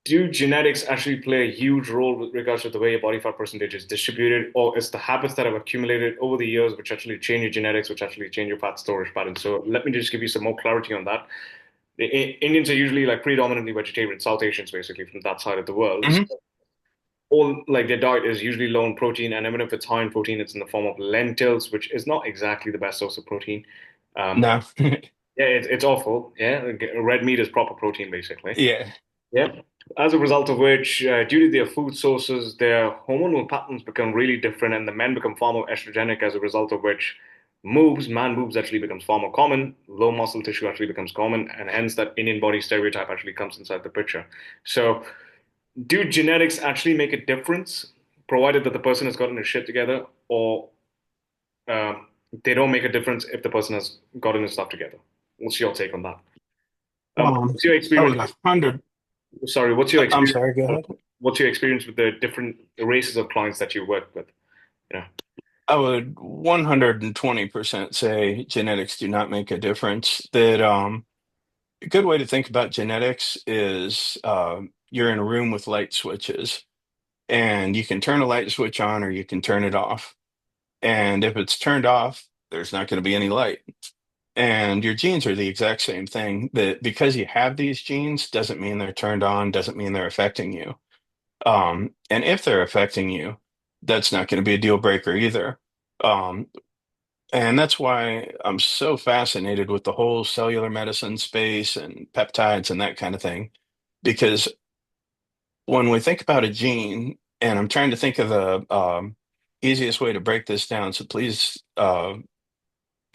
do genetics actually play a huge role with regards to the way your body fat percentage is distributed, or is the habits that have accumulated over the years which actually change your genetics, which actually change your fat storage patterns? So, let me just give you some more clarity on that. Indians are usually like predominantly vegetarian, South Asians basically from that side of the world. So Hmm. all like their diet is usually low in protein, and even if it's high in protein, it's in the form of lentils, which is not exactly the best source of protein. Um, No. yeah, it's awful. Yeah, red meat is proper protein basically. Yeah. Yeah. As a result of which, due to their food sources, their hormonal patterns become really different, and the men become far more estrogenic. As a result of which, man boobs actually becomes far more common. Low muscle tissue actually becomes common, and hence that Indian body stereotype actually comes inside the picture. So, do genetics actually make a difference, provided that the person has gotten his shit together, or um, they don't make a difference if the person has gotten his stuff together? What's your take on that? Um, What's your I experience? would 100. Sorry, what's your I'm experience? sorry, go ahead. What's your experience with the different races of clients that you work with? Yeah. I would 120% say genetics do not make a difference. That a good way to think about genetics is you're in a room with light switches, and you can turn a light switch on or you can turn it off. And if it's turned off, there's not going to be any light. And your genes are the exact same thing. That because you have these genes doesn't mean they're turned on, doesn't mean they're affecting you. And if they're affecting you, that's not going to be a deal breaker either. Um, And that's why I'm so fascinated with the whole cellular medicine space and peptides and that kind of thing. Because when we think about a gene, and I'm trying to think of the easiest way to break this down, so please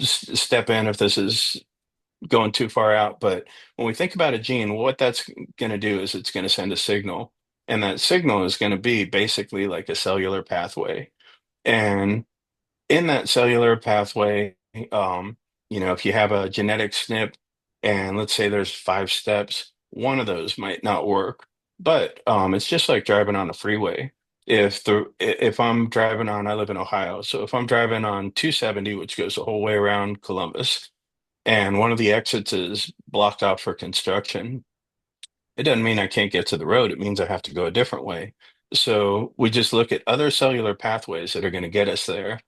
step in if this is going too far out. But when we think about a gene, what that's going to do is it's going to send a signal. And that signal is going to be basically like a cellular pathway. And in that cellular pathway, if you have a genetic SNP and let's say there's 5 steps, one of those might not work. But it's just like driving on a freeway. If I'm driving on, I live in Ohio, so if I'm driving on 270, which goes the whole way around Columbus, and one of the exits is blocked off for construction, it doesn't mean I can't get to the road. It means I have to go a different way. So we just look at other cellular pathways that are going to get us there,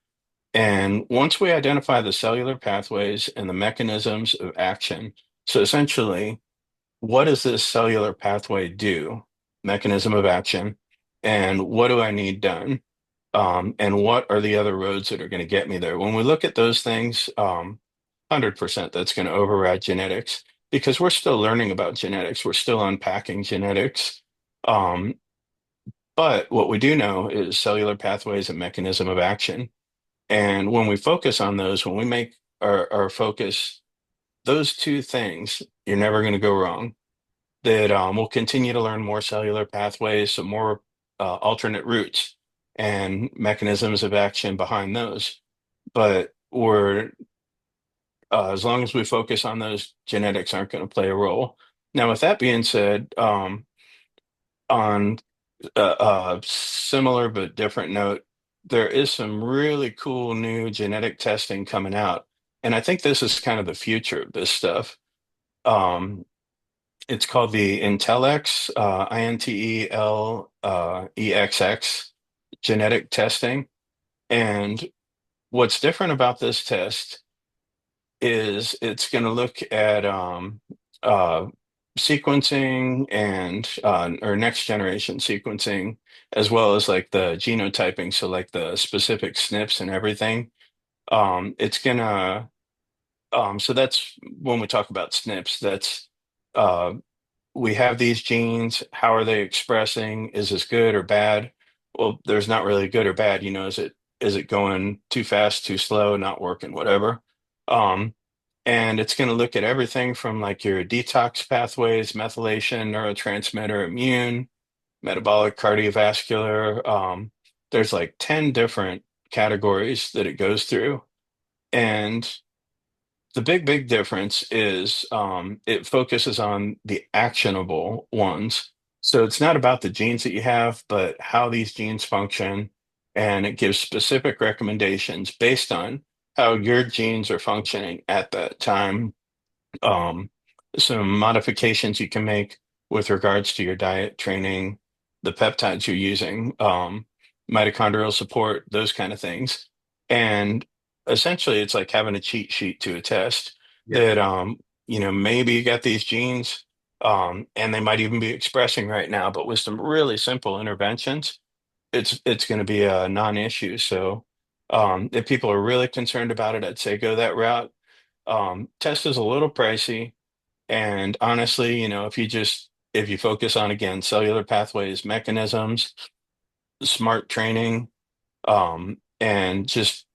and once we identify the cellular pathways and the mechanisms of action, so essentially, what does this cellular pathway do? Mechanism of action, and what do I need done? And what are the other roads that are going to get me there? When we look at those things, 100% that's going to override genetics because we're still learning about genetics. We're still unpacking genetics. Um, but what we do know is cellular pathways and mechanism of action. And when we focus on those, when we make our focus those two things, you're never going to go wrong. That we'll continue to learn more cellular pathways, some more alternate routes and mechanisms of action behind those. But as long as we focus on those, genetics aren't going to play a role. Now, with that being said, on a similar but different note, there is some really cool new genetic testing coming out. And I think this is kind of the future of this stuff. It's called the Intellex, INTELEXX genetic testing. And what's different about this test is it's going to look at uh, sequencing and or next generation sequencing, as well as like the genotyping, so like the specific SNPs and everything. It's gonna so that's when we talk about SNPs, that's uh, we have these genes. How are they expressing? Is this good or bad? Well, there's not really good or bad. Is it going too fast, too slow, not working, whatever. Um, and it's going to look at everything from like your detox pathways, methylation, neurotransmitter, immune, metabolic, cardiovascular. There's like 10 different categories that it goes through. And the big difference is it focuses on the actionable ones. So it's not about the genes that you have, but how these genes function. And it gives specific recommendations based on how your genes are functioning at that time, um, some modifications you can make with regards to your diet, training, the peptides you're using, mitochondrial support, those kind of things. And essentially, it's like having a cheat sheet to a test Yeah. that, maybe you got these genes, and they might even be expressing right now, but with some really simple interventions, it's going to be a non-issue. So, if people are really concerned about it, I'd say go that route. Test is a little pricey, and honestly, if you focus on again cellular pathways, mechanisms, smart training, and just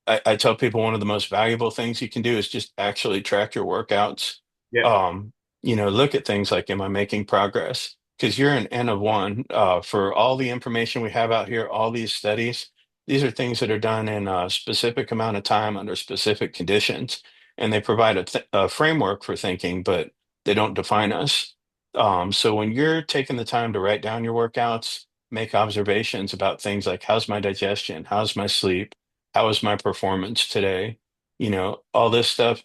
I tell people one of the most valuable things you can do is just actually track your workouts. Yeah. Um, look at things like, am I making progress? Because you're an N of one. For all the information we have out here, all these studies, these are things that are done in a specific amount of time under specific conditions, and they provide a framework for thinking, but they don't define us. So when you're taking the time to write down your workouts, make observations about things like how's my digestion, how's my sleep, how was my performance today? All this stuff,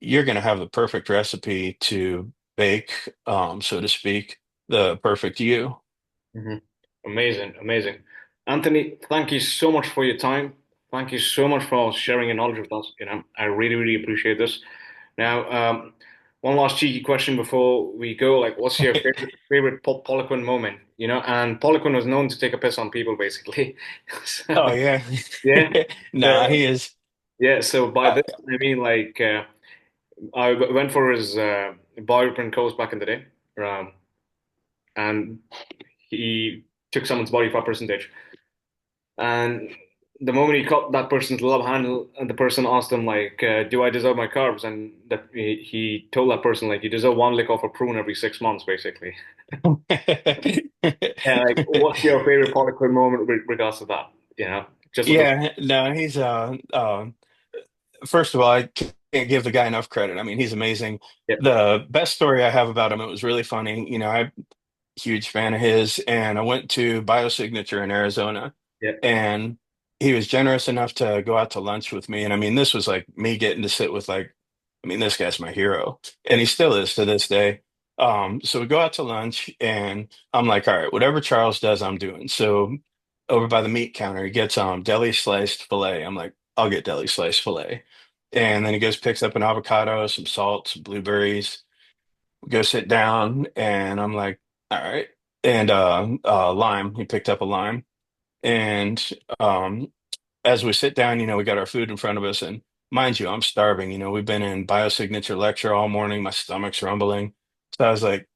you're going to have the perfect recipe to bake, so to speak, the perfect you. Hmm. Amazing, amazing. Anthony, thank you so much for your time. Thank you so much for sharing your knowledge with us. I really, really appreciate this. Now, one last cheeky question before we go. Like, what's your favorite Poliquin moment? And Poliquin was known to take a piss on people, basically. Oh, So, yeah. yeah. Nah, So, he is. yeah. So by Uh, this, I mean like went for his bioprint course back in the day, and he took someone's body fat percentage. And the moment he cut that person's love handle, and the person asked him like, "Do I deserve my carbs?" And that he told that person like, "You deserve one lick off a prune every 6 months, basically." Yeah, like, what's your favorite Poliquin moment with regards to that? Just with the yeah, no, he's first of all, I can't give the guy enough credit. I mean, he's amazing. yeah, The best story I have about him, it was really funny. I'm a huge fan of his, and I went to Biosignature in Arizona, yeah, and he was generous enough to go out to lunch with me. And I mean, this was like me getting to sit with like, I mean, this guy's my hero, and yeah, he still is to this day. So we go out to lunch, and I'm like, all right, whatever Charles does, I'm doing. So over by the meat counter, he gets deli sliced filet. I'm like, I'll get deli sliced filet. And then he goes, picks up an avocado, some salt, some blueberries. We go sit down, and I'm like, all right. And lime, he picked up a lime. And um, as we sit down, we got our food in front of us. And mind you, I'm starving. We've been in biosignature lecture all morning. My stomach's rumbling. So I was like,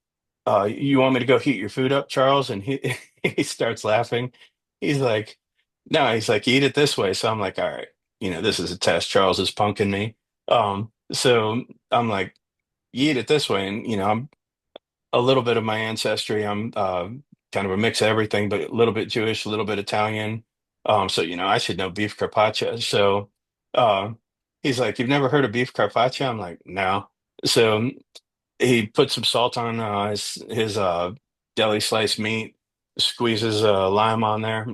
you want me to go heat your food up, Charles? And he he starts laughing. He's like, no, he's like, eat it this way. So I'm like, all right, this is a test. Charles is punking me. So I'm like, you eat it this way. And, I'm a little bit of my ancestry. I'm kind of a mix of everything, but a little bit Jewish, a little bit Italian. So, I should know beef carpaccia. So uh, he's like, you've never heard of beef carpaccia? I'm like, no. So he put some salt on his deli sliced meat, squeezes lime on there.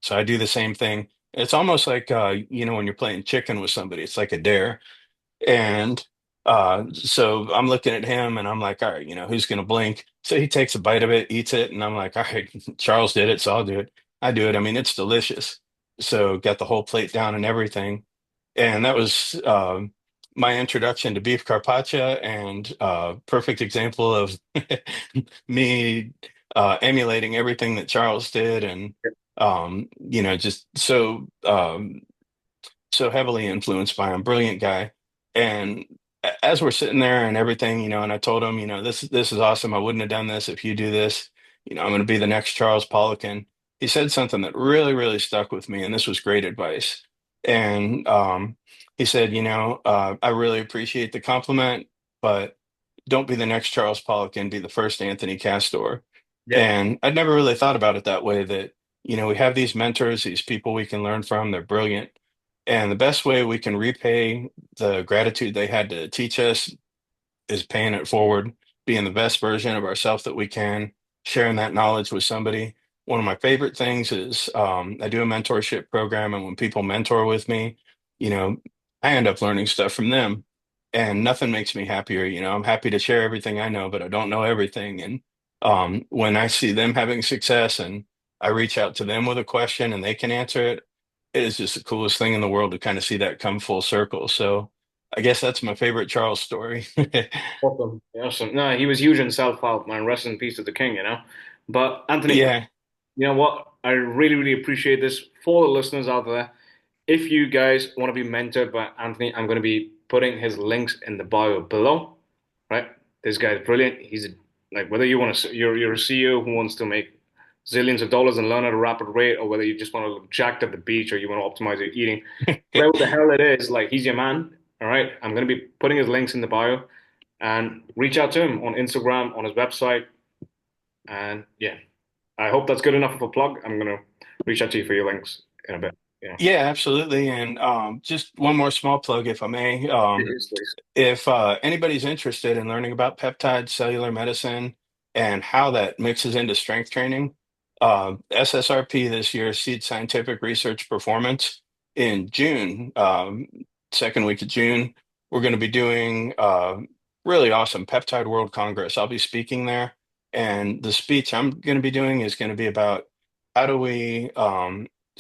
So I do the same thing. It's almost like when you're playing chicken with somebody, it's like a dare. And So I'm looking at him and I'm like, all right, who's gonna blink? So he takes a bite of it, eats it, and I'm like, all right, Charles did it, so I'll do it. I do it. I mean, it's delicious. So got the whole plate down and everything. And that was my introduction to beef carpaccia and perfect example of me emulating everything that Charles did and just so heavily influenced by him, brilliant guy. And as we're sitting there and everything, and I told him, this is awesome. I wouldn't have done this if you do this. I'm going to be the next Charles Pollock. And he said something that really, really stuck with me, and this was great advice. And he said, I really appreciate the compliment, but don't be the next Charles Pollock and be the first Anthony Castore. Yeah, And I'd never really thought about it that way, that, we have these mentors, these people we can learn from. They're brilliant. And the best way we can repay the gratitude they had to teach us is paying it forward, being the best version of ourselves that we can, sharing that knowledge with somebody. One of my favorite things is I do a mentorship program, and when people mentor with me, you know, I end up learning stuff from them, and nothing makes me happier. I'm happy to share everything I know, but I don't know everything. And when I see them having success and I reach out to them with a question and they can answer it, it is just the coolest thing in the world to kind of see that come full circle. So I guess that's my favorite Charles story. awesome. Awesome. No, he was huge in self-help, man. Rest in peace to the king, you know. But Anthony, Yeah. you know what? I really, really appreciate this for the listeners out there. If you guys want to be mentored by Anthony, I'm going to be putting his links in the bio below. Right? This guy's brilliant. He's like whether you want to, you're a CEO who wants to make zillions of dollars and learn at a rapid rate, or whether you just want to look jacked at the beach, or you want to optimize your eating, whatever the hell it is, like he's your man. All right. I'm going to be putting his links in the bio, and reach out to him on Instagram, on his website, and yeah, I hope that's good enough of a plug. I'm gonna reach out to you for your links in a bit. Yeah, Yeah, absolutely. And just one more small plug, if I may. it is, please. If anybody's interested in learning about peptides, cellular medicine, and how that mixes into strength training, SSRP this year, Seed Scientific Research Performance, in June, second week of June, we're going to be doing really awesome Peptide World Congress. I'll be speaking there. And the speech I'm going to be doing is going to be about how do we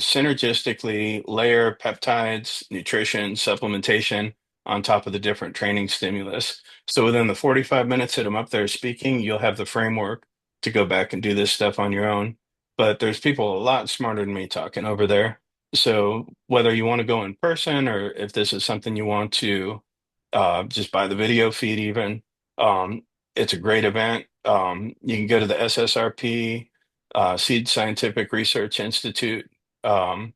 synergistically layer peptides, nutrition, supplementation on top of the different training stimulus. So within the 45 minutes that I'm up there speaking, you'll have the framework to go back and do this stuff on your own. But there's people a lot smarter than me talking over there. So whether you want to go in person or if this is something you want to just buy the video feed even, it's a great event. You can go to the SSRP, Seed Scientific Research Institute, um,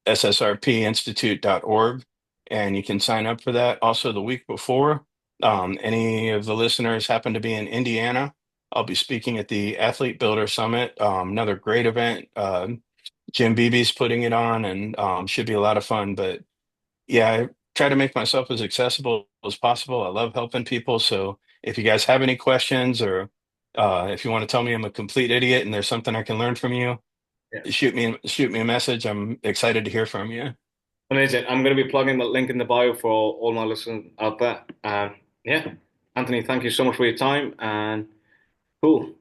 ssrpinstitute.org, and you can sign up for that. Also, the week before, any of the listeners happen to be in Indiana, I'll be speaking at the Athlete Builder Summit, another great event. Jim Beebe's putting it on, and should be a lot of fun. But yeah, I try to make myself as accessible as possible. I love helping people. So if you guys have any questions or if you want to tell me I'm a complete idiot and there's something I can learn from you, Yeah, shoot me a message. I'm excited to hear from you. amazing. I'm gonna be plugging the link in the bio for all my listeners out there. Yeah, Anthony, thank you so much for your time, and cool.